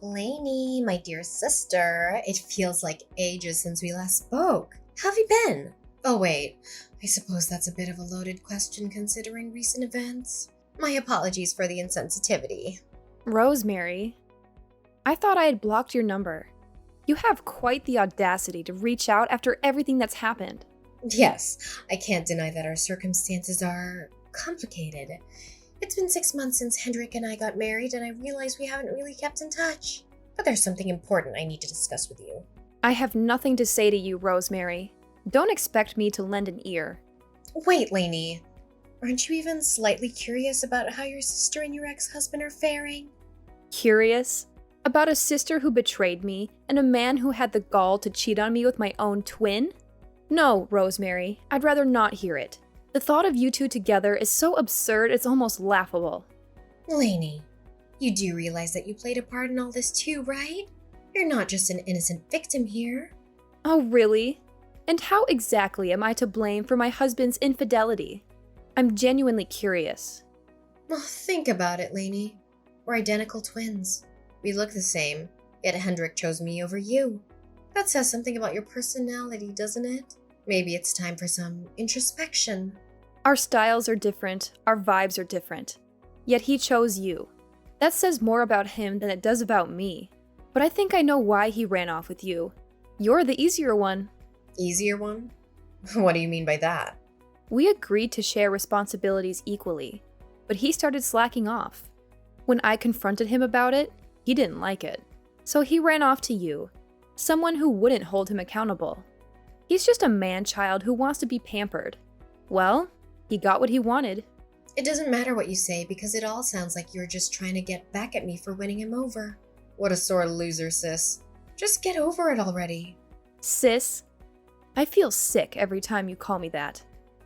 Lainey, my dear sister, it feels like ages since we last spoke. How have you been? Oh, wait. I suppose that's a bit of a loaded question considering recent events. My apologies for the insensitivity. Rosemary, I thought I had blocked your number. You have quite the audacity to reach out after everything that's happened. Yes, I can't deny that our circumstances are complicated. It's been 6 months since Henrik and I got married, and I realize we haven't really kept in touch. But there's something important I need to discuss with you. I have nothing to say to you, Rosemary. Don't expect me to lend an ear. Wait, Lainey. Aren't you even slightly curious about how your sister and your ex-husband are faring? Curious? About a sister who betrayed me and a man who had the gall to cheat on me with my own twin? No, Rosemary, I'd rather not hear it. The thought of you two together is so absurd it's almost laughable. Lainey, you do realize that you played a part in all this too, right? You're not just an innocent victim here. Oh, really? And how exactly am I to blame for my husband's infidelity? I'm genuinely curious. Well, think about it, Lainey. We're identical twins. We look the same, yet Henrik chose me over you. That says something about your personality, doesn't it? Maybe it's time for some introspection. Our styles are different, our vibes are different. Yet he chose you. That says more about him than it does about me. But I think I know why he ran off with you. You're the easier one. Easier one? What do you mean by that? We agreed to share responsibilities equally, but he started slacking off. When I confronted him about it, he didn't like it. So he ran off to you, someone who wouldn't hold him accountable. He's just a man-child who wants to be pampered. Well, he got what he wanted. It doesn't matter what you say because it all sounds like you're just trying to get back at me for winning him over. What a sore loser, sis. Just get over it already. Sis, I feel sick every time you call me that.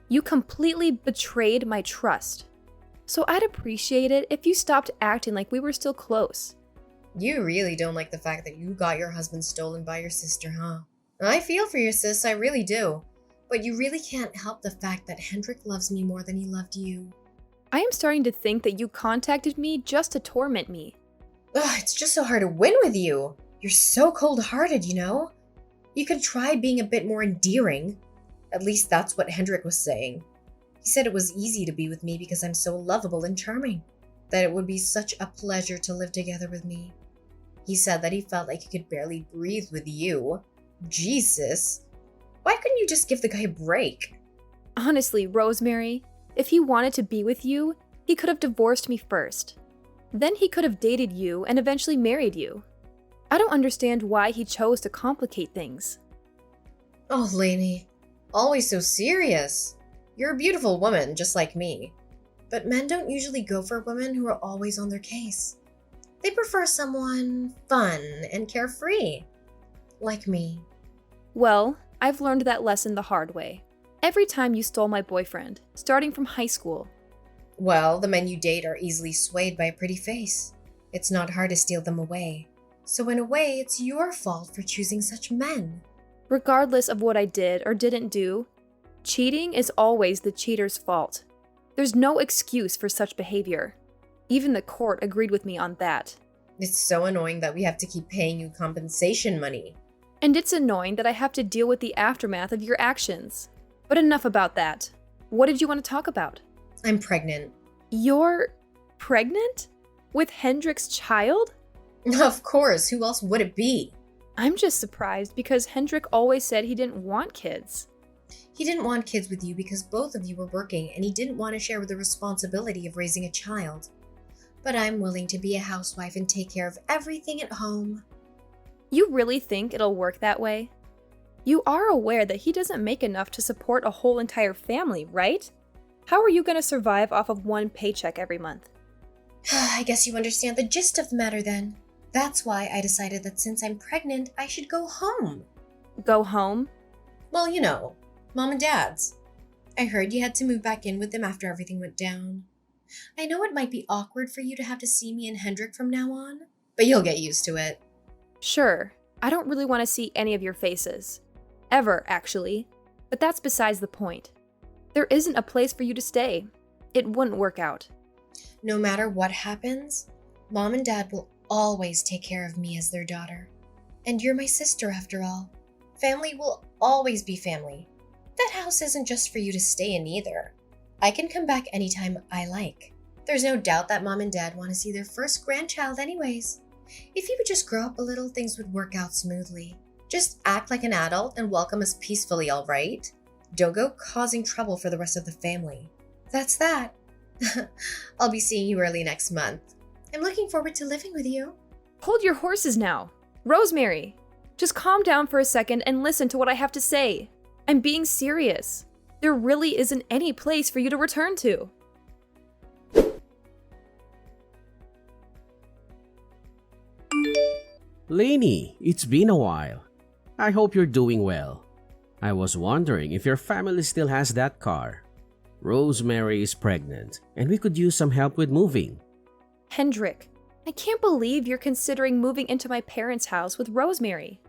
You completely betrayed my trust. So I'd appreciate it if you stopped acting like we were still close. You really don't like the fact that you got your husband stolen by your sister, huh? I feel for you, sis, I really do. But you really can't help the fact that Henrik loves me more than he loved you. I am starting to think that you contacted me just to torment me. Ugh, it's just so hard to win with you. You're so cold-hearted, you know? You could try being a bit more endearing. At least that's what Henrik was saying. He said it was easy to be with me because I'm so lovable and charming. That it would be such a pleasure to live together with me. He said that he felt like he could barely breathe with you. Jesus. Why couldn't you just give the guy a break? Honestly, Rosemary, if he wanted to be with you, he could have divorced me first. Then he could have dated you and eventually married you. I don't understand why he chose to complicate things. Oh, Lainey. Always so serious. You're a beautiful woman, just like me. But men don't usually go for women who are always on their case. They prefer someone fun and carefree. Like me. Well, I've learned that lesson the hard way. Every time you stole my boyfriend, starting from high school. Well, the men you date are easily swayed by a pretty face. It's not hard to steal them away. So in a way, it's your fault for choosing such men. Regardless of what I did or didn't do, cheating is always the cheater's fault. There's no excuse for such behavior. Even the court agreed with me on that. It's so annoying that we have to keep paying you compensation money. And it's annoying that I have to deal with the aftermath of your actions. But enough about that. What did you want to talk about? I'm pregnant. You're pregnant? With Hendrik's child? Of course, who else would it be? I'm just surprised because Henrik always said he didn't want kids. He didn't want kids with you because both of you were working and he didn't want to share the responsibility of raising a child. But I'm willing to be a housewife and take care of everything at home. You really think it'll work that way? You are aware that he doesn't make enough to support a whole entire family, right? How are you going to survive off of one paycheck every month? I guess you understand the gist of the matter then. That's why I decided that since I'm pregnant, I should go home. Go home? Well, you know, Mom and Dad's. I heard you had to move back in with them after everything went down. I know it might be awkward for you to have to see me and Henrik from now on, but you'll get used to it. Sure, I don't really want to see any of your faces. Ever, actually. But that's besides the point. There isn't a place for you to stay. It wouldn't work out. No matter what happens, Mom and Dad will always take care of me as their daughter. And you're my sister after all. Family will always be family. That house isn't just for you to stay in either. I can come back anytime I like. There's no doubt that Mom and Dad want to see their first grandchild anyways. If you would just grow up a little, things would work out smoothly. Just act like an adult and welcome us peacefully, all right? Don't go causing trouble for the rest of the family. That's that. I'll be seeing you early next month. I'm looking forward to living with you. Hold your horses now. Rosemary, just calm down for a second and listen to what I have to say. I'm being serious. There really isn't any place for you to return to. Lainey, it's been a while. I hope you're doing well. I was wondering if your family still has that car. Rosemary is pregnant, and we could use some help with moving. Henrik, I can't believe you're considering moving into my parents' house with Rosemary.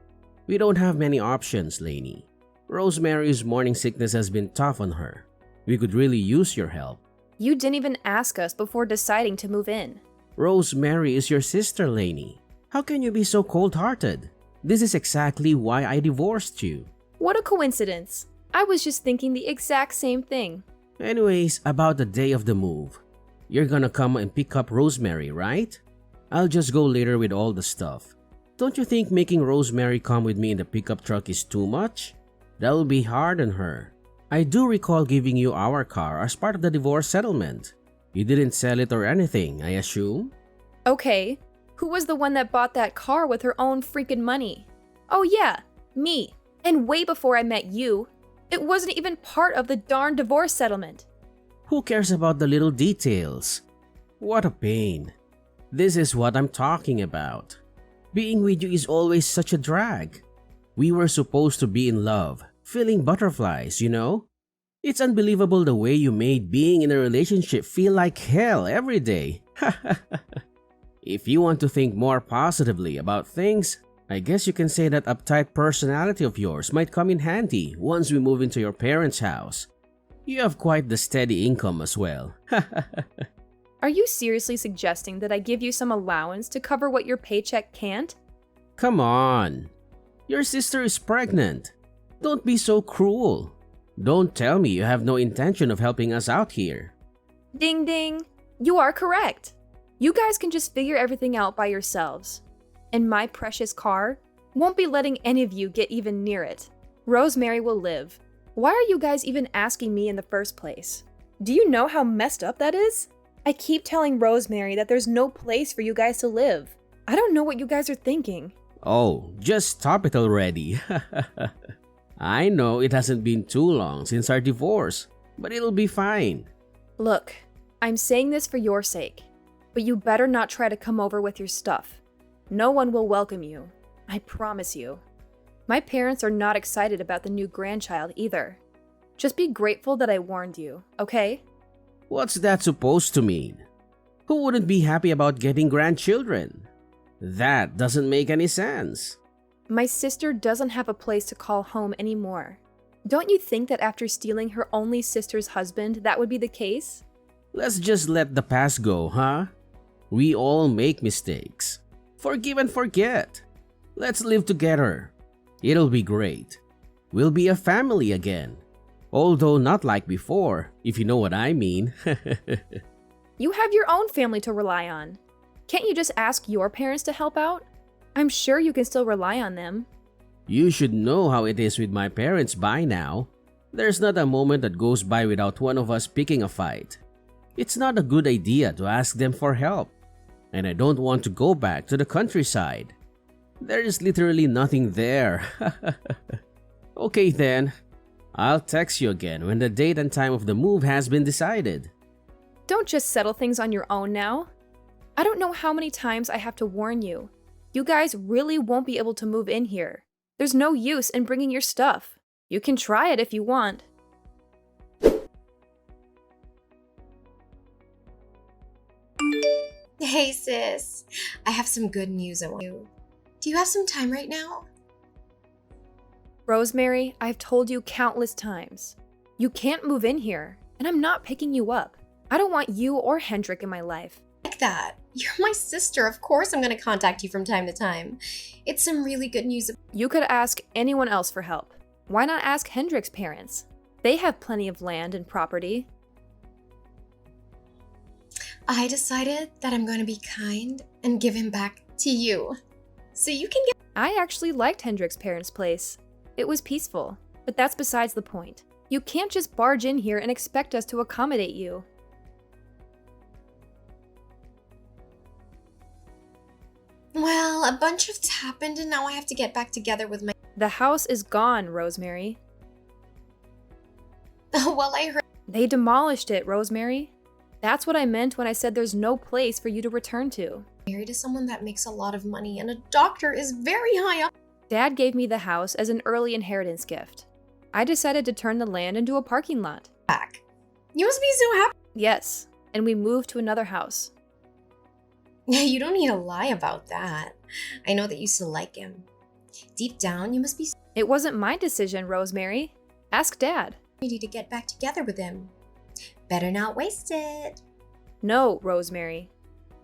We don't have many options, Lainey. Rosemary's morning sickness has been tough on her. We could really use your help. You didn't even ask us before deciding to move in. Rosemary is your sister, Lainey. How can you be so cold-hearted? This is exactly why I divorced you. What a coincidence. I was just thinking the exact same thing. Anyways, about the day of the move. You're gonna come and pick up Rosemary, right? I'll just go later with all the stuff. Don't you think making Rosemary come with me in the pickup truck is too much? That'll be hard on her. I do recall giving you our car as part of the divorce settlement. You didn't sell it or anything, I assume? Okay, who was the one that bought that car with her own freaking money? Oh yeah, me. And way before I met you. It wasn't even part of the darn divorce settlement. Who cares about the little details? What a pain. This is what I'm talking about. Being with you is always such a drag. We were supposed to be in love, feeling butterflies, you know? It's unbelievable the way you made being in a relationship feel like hell every day. If you want to think more positively about things, I guess you can say that uptight personality of yours might come in handy once we move into your parents' house. You have quite the steady income as well. Are you seriously suggesting that I give you some allowance to cover what your paycheck can't? Come on. Your sister is pregnant. Don't be so cruel. Don't tell me you have no intention of helping us out here. Ding ding. You are correct. You guys can just figure everything out by yourselves. And my precious car won't be letting any of you get even near it. Rosemary will live. Why are you guys even asking me in the first place? Do you know how messed up that is? I keep telling Rosemary that there's no place for you guys to live. I don't know what you guys are thinking. Oh, just stop it already. I know it hasn't been too long since our divorce, but it'll be fine. Look, I'm saying this for your sake, but you better not try to come over with your stuff. No one will welcome you. I promise you. My parents are not excited about the new grandchild either. Just be grateful that I warned you, okay? What's that supposed to mean? Who wouldn't be happy about getting grandchildren? That doesn't make any sense. My sister doesn't have a place to call home anymore. Don't you think that after stealing her only sister's husband, that would be the case? Let's just let the past go, huh? We all make mistakes. Forgive and forget. Let's live together. It'll be great. We'll be a family again. Although not like before, if you know what I mean. You have your own family to rely on. Can't you just ask your parents to help out? I'm sure you can still rely on them. You should know how it is with my parents by now. There's not a moment that goes by without one of us picking a fight. It's not a good idea to ask them for help. And I don't want to go back to the countryside. There is literally nothing there. Okay then. I'll text you again when the date and time of the move has been decided. Don't just settle things on your own now. I don't know how many times I have to warn you. You guys really won't be able to move in here. There's no use in bringing your stuff. You can try it if you want. Hey sis, I have some good news I want you. Do you have some time right now? Rosemary, I've told you countless times. You can't move in here, and I'm not picking you up. I don't want you or Henrik in my life. I like that? You're my sister. Of course I'm going to contact you from time to time. It's some really good news. You could ask anyone else for help. Why not ask Henrik's parents? They have plenty of land and property. I decided that I'm going to be kind and give him back to you. So you can get... I actually liked Henrik's parents' place. It was peaceful, but that's besides the point. You can't just barge in here and expect us to accommodate you. Well, a bunch of happened and now I have to get back together with my... The house is gone, Rosemary. Well, I heard... They demolished it, Rosemary. That's what I meant when I said there's no place for you to return to. Married to someone that makes a lot of money and a doctor is very high up. Dad gave me the house as an early inheritance gift. I decided to turn the land into a parking lot. Back. You must be so happy. Yes, and we moved to another house. You don't need to lie about that. I know that you still like him. Deep down, you must be It wasn't my decision, Rosemary. Ask Dad. ready to get back together with him. Better not waste it. No, Rosemary.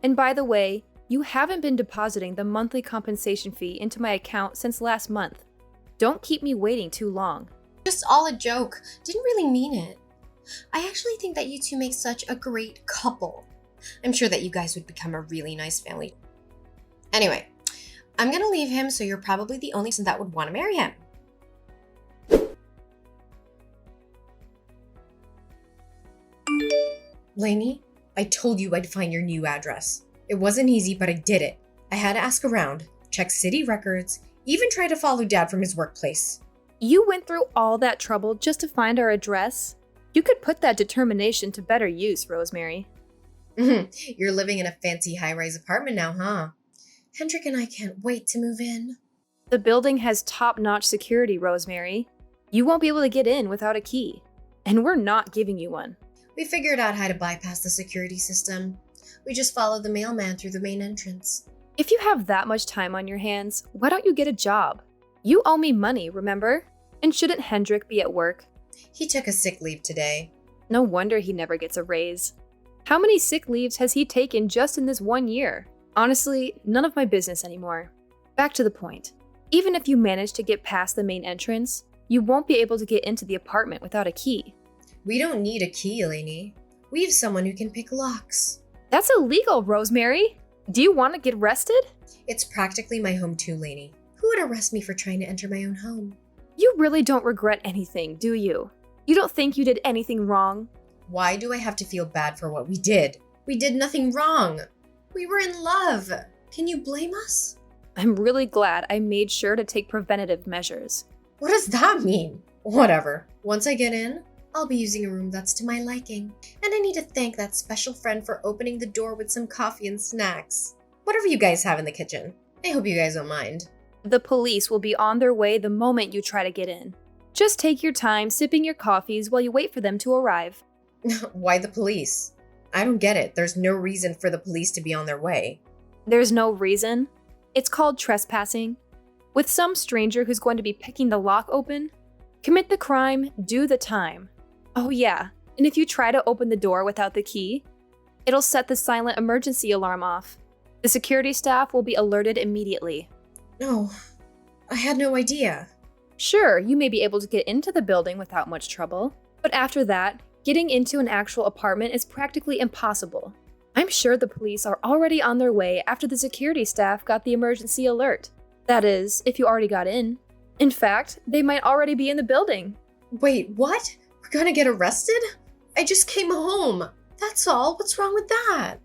And by the way, you haven't been depositing the monthly compensation fee into my account since last month. Don't keep me waiting too long. Just all a joke. Didn't really mean it. I actually think that you two make such a great couple. I'm sure that you guys would become a really nice family. Anyway, I'm gonna leave him, so you're probably the only person that would want to marry him. Lainey, I told you I'd find your new address. It wasn't easy, but I did it. I had to ask around, check city records, even try to follow Dad from his workplace. You went through all that trouble just to find our address? You could put that determination to better use, Rosemary. You're living in a fancy high-rise apartment now, huh? Henrik and I can't wait to move in. The building has top-notch security, Rosemary. You won't be able to get in without a key. And we're not giving you one. We figured out how to bypass the security system. We just followed the mailman through the main entrance. If you have that much time on your hands, why don't you get a job? You owe me money, remember? And shouldn't Henrik be at work? He took a sick leave today. No wonder he never gets a raise. How many sick leaves has he taken just in this 1 year? Honestly, none of my business anymore. Back to the point. Even if you manage to get past the main entrance, you won't be able to get into the apartment without a key. We don't need a key, Lainey. We have someone who can pick locks. That's illegal, Rosemary. Do you want to get arrested? It's practically my home too, Lainey. Who would arrest me for trying to enter my own home? You really don't regret anything, do you? You don't think you did anything wrong? Why do I have to feel bad for what we did? We did nothing wrong. We were in love. Can you blame us? I'm really glad I made sure to take preventative measures. What does that mean? Whatever. Once I get in, I'll be using a room that's to my liking. And I need to thank that special friend for opening the door with some coffee and snacks. Whatever you guys have in the kitchen. I hope you guys don't mind. The police will be on their way the moment you try to get in. Just take your time sipping your coffees while you wait for them to arrive. Why the police? I don't get it. There's no reason for the police to be on their way. There's no reason. It's called trespassing. With some stranger who's going to be picking the lock open, commit the crime, do the time. Oh yeah, and if you try to open the door without the key, it'll set the silent emergency alarm off. The security staff will be alerted immediately. No, I had no idea. Sure, you may be able to get into the building without much trouble, but after that, getting into an actual apartment is practically impossible. I'm sure the police are already on their way after the security staff got the emergency alert. That is, if you already got in. In fact, they might already be in the building. Wait, what? We're gonna get arrested? I just came home. That's all. What's wrong with that?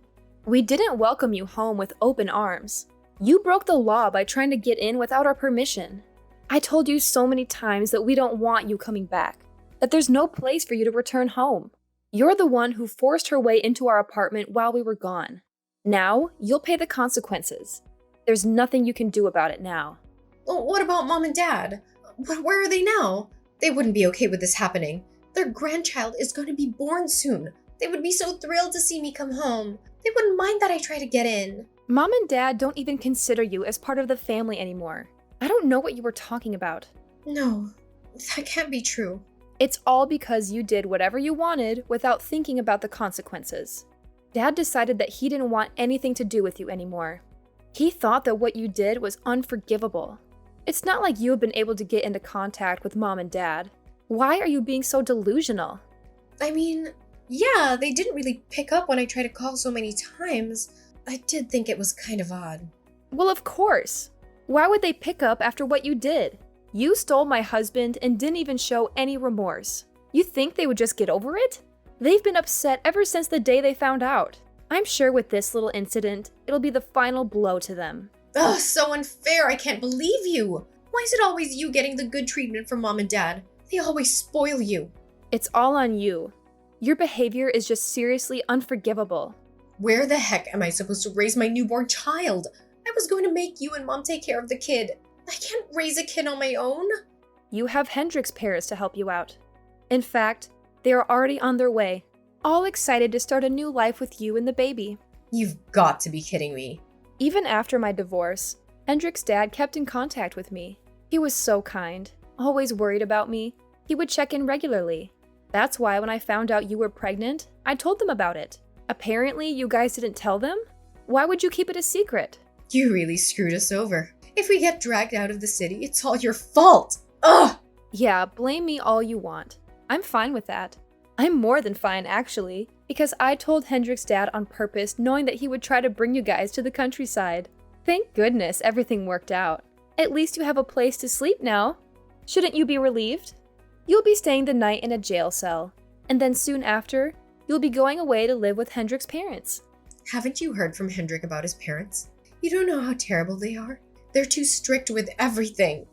We didn't welcome you home with open arms. You broke the law by trying to get in without our permission. I told you so many times that we don't want you coming back, that there's no place for you to return home. You're the one who forced her way into our apartment while we were gone. Now, you'll pay the consequences. There's nothing you can do about it now. Well, what about Mom and Dad? Where are they now? They wouldn't be okay with this happening. Their grandchild is going to be born soon. They would be so thrilled to see me come home. They wouldn't mind that I try to get in. Mom and Dad don't even consider you as part of the family anymore. I don't know what you were talking about. No, that can't be true. It's all because you did whatever you wanted without thinking about the consequences. Dad decided that he didn't want anything to do with you anymore. He thought that what you did was unforgivable. It's not like you have been able to get into contact with Mom and Dad. Why are you being so delusional? I mean, yeah, they didn't really pick up when I tried to call so many times. I did think it was kind of odd. Well, of course. Why would they pick up after what you did? You stole my husband and didn't even show any remorse. You think they would just get over it? They've been upset ever since the day they found out. I'm sure with this little incident, it'll be the final blow to them. Ugh, so unfair, I can't believe you! Why is it always you getting the good treatment from Mom and Dad? They always spoil you. It's all on you. Your behavior is just seriously unforgivable. Where the heck am I supposed to raise my newborn child? I was going to make you and Mom take care of the kid. I can't raise a kid on my own. You have Henrik's parents to help you out. In fact, they are already on their way, all excited to start a new life with you and the baby. You've got to be kidding me. Even after my divorce, Henrik's dad kept in contact with me. He was so kind, always worried about me. He would check in regularly. That's why when I found out you were pregnant, I told them about it. Apparently, you guys didn't tell them? Why would you keep it a secret? You really screwed us over. If we get dragged out of the city, it's all your fault. Ugh! Yeah, blame me all you want. I'm fine with that. I'm more than fine, actually, because I told Henrik's dad on purpose, knowing that he would try to bring you guys to the countryside. Thank goodness everything worked out. At least you have a place to sleep now. Shouldn't you be relieved? You'll be staying the night in a jail cell, and then soon after, you'll be going away to live with Henrik's parents. Haven't you heard from Henrik about his parents? You don't know how terrible they are. They're too strict with everything.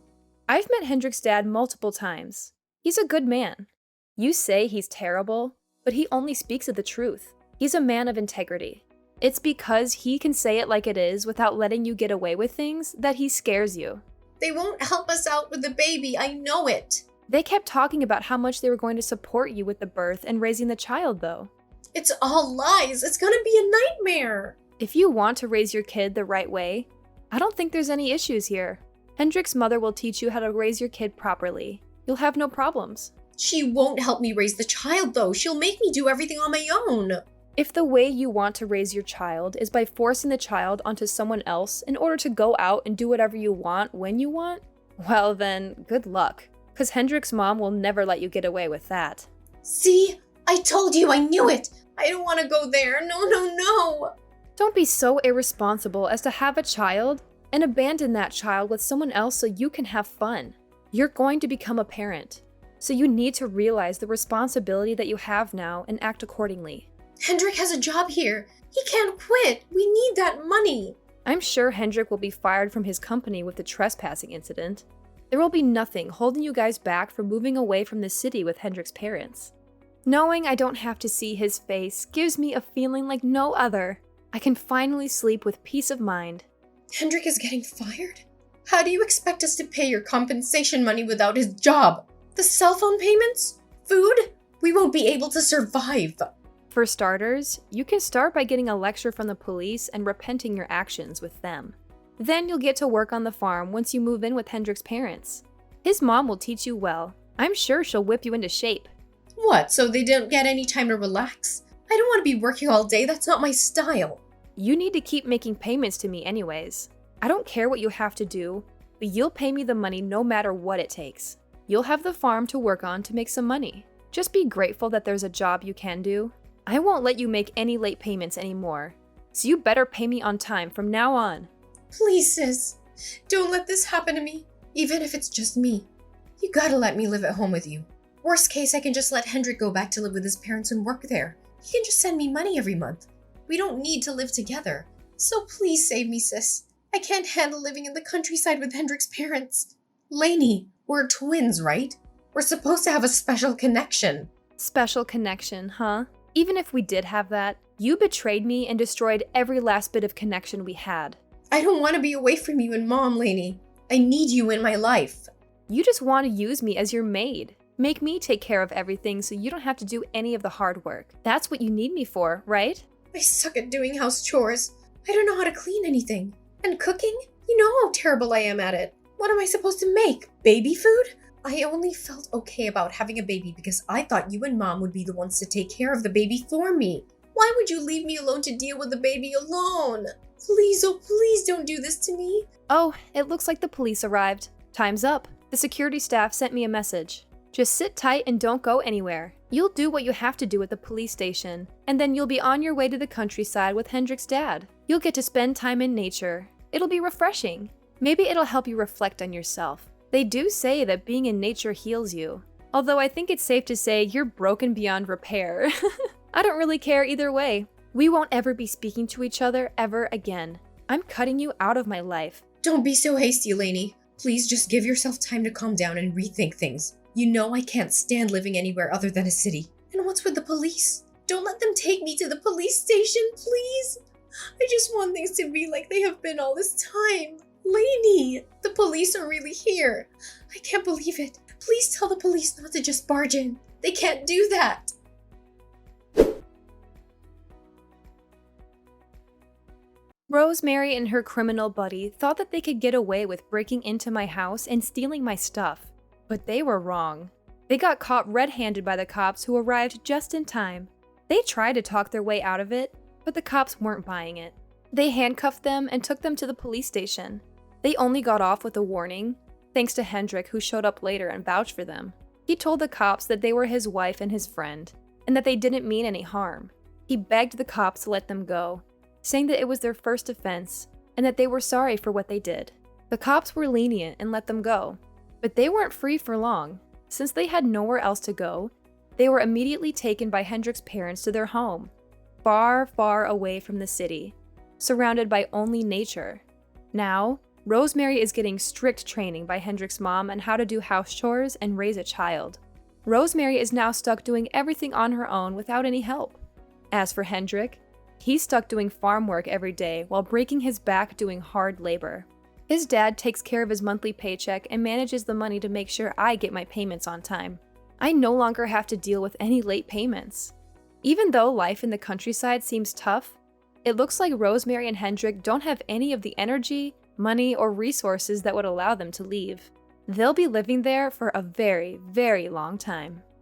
I've met Henrik's dad multiple times. He's a good man. You say he's terrible, but he only speaks of the truth. He's a man of integrity. It's because he can say it like it is without letting you get away with things that he scares you. They won't help us out with the baby, I know it. They kept talking about how much they were going to support you with the birth and raising the child, though. It's all lies. It's gonna be a nightmare. If you want to raise your kid the right way, I don't think there's any issues here. Henrik's mother will teach you how to raise your kid properly. You'll have no problems. She won't help me raise the child, though. She'll make me do everything on my own. If the way you want to raise your child is by forcing the child onto someone else in order to go out and do whatever you want when you want, well then, good luck. Because Henrik's mom will never let you get away with that. See? I told you, I knew it. I don't want to go there. No. Don't be so irresponsible as to have a child and abandon that child with someone else so you can have fun. You're going to become a parent, so you need to realize the responsibility that you have now and act accordingly. Henrik has a job here. He can't quit. We need that money. I'm sure Henrik will be fired from his company with the trespassing incident. There will be nothing holding you guys back from moving away from the city with Henrik's parents. Knowing I don't have to see his face gives me a feeling like no other. I can finally sleep with peace of mind. Henrik is getting fired? How do you expect us to pay your compensation money without his job? The cell phone payments? Food? We won't be able to survive. For starters, you can start by getting a lecture from the police and repenting your actions with them. Then you'll get to work on the farm once you move in with Henrik's parents. His mom will teach you well. I'm sure she'll whip you into shape. What, so they don't get any time to relax? I don't want to be working all day, that's not my style. You need to keep making payments to me anyways. I don't care what you have to do, but you'll pay me the money no matter what it takes. You'll have the farm to work on to make some money. Just be grateful that there's a job you can do. I won't let you make any late payments anymore, so you better pay me on time from now on. Please, sis, don't let this happen to me, even if it's just me. You gotta let me live at home with you. Worst case, I can just let Henrik go back to live with his parents and work there. He can just send me money every month. We don't need to live together. So please save me, sis. I can't handle living in the countryside with Henrik's parents. Lainey, we're twins, right? We're supposed to have a special connection. Special connection, huh? Even if we did have that, you betrayed me and destroyed every last bit of connection we had. I don't want to be away from you and Mom, Lainey. I need you in my life. You just want to use me as your maid. Make me take care of everything so you don't have to do any of the hard work. That's what you need me for, right? I suck at doing house chores. I don't know how to clean anything. And cooking? You know how terrible I am at it. What am I supposed to make? Baby food? I only felt okay about having a baby because I thought you and Mom would be the ones to take care of the baby for me. Why would you leave me alone to deal with the baby alone? Please, oh please don't do this to me. Oh, it looks like the police arrived. Time's up. The security staff sent me a message. Just sit tight and don't go anywhere. You'll do what you have to do at the police station, and then you'll be on your way to the countryside with Hendrik's dad. You'll get to spend time in nature. It'll be refreshing. Maybe it'll help you reflect on yourself. They do say that being in nature heals you. Although I think it's safe to say you're broken beyond repair. I don't really care either way. We won't ever be speaking to each other ever again. I'm cutting you out of my life. Don't be so hasty, Lainey. Please just give yourself time to calm down and rethink things. You know I can't stand living anywhere other than a city. And what's with the police? Don't let them take me to the police station, please. I just want things to be like they have been all this time. Lainey, the police are really here. I can't believe it. Please tell the police not to just barge in. They can't do that. Rosemary and her criminal buddy thought that they could get away with breaking into my house and stealing my stuff. But they were wrong. They got caught red-handed by the cops who arrived just in time. They tried to talk their way out of it, but the cops weren't buying it. They handcuffed them and took them to the police station. They only got off with a warning, thanks to Henrik, who showed up later and vouched for them. He told the cops that they were his wife and his friend, and that they didn't mean any harm. He begged the cops to let them go, saying that it was their first offense, and that they were sorry for what they did. The cops were lenient and let them go, but they weren't free for long. Since they had nowhere else to go, they were immediately taken by Hendrik's parents to their home, far, far away from the city, surrounded by only nature. Now, Rosemary is getting strict training by Hendrik's mom on how to do house chores and raise a child. Rosemary is now stuck doing everything on her own without any help. As for Henrik, he's stuck doing farm work every day while breaking his back doing hard labor. His dad takes care of his monthly paycheck and manages the money to make sure I get my payments on time. I no longer have to deal with any late payments. Even though life in the countryside seems tough, it looks like Rosemary and Henrik don't have any of the energy, money, or resources that would allow them to leave. They'll be living there for a very, very long time.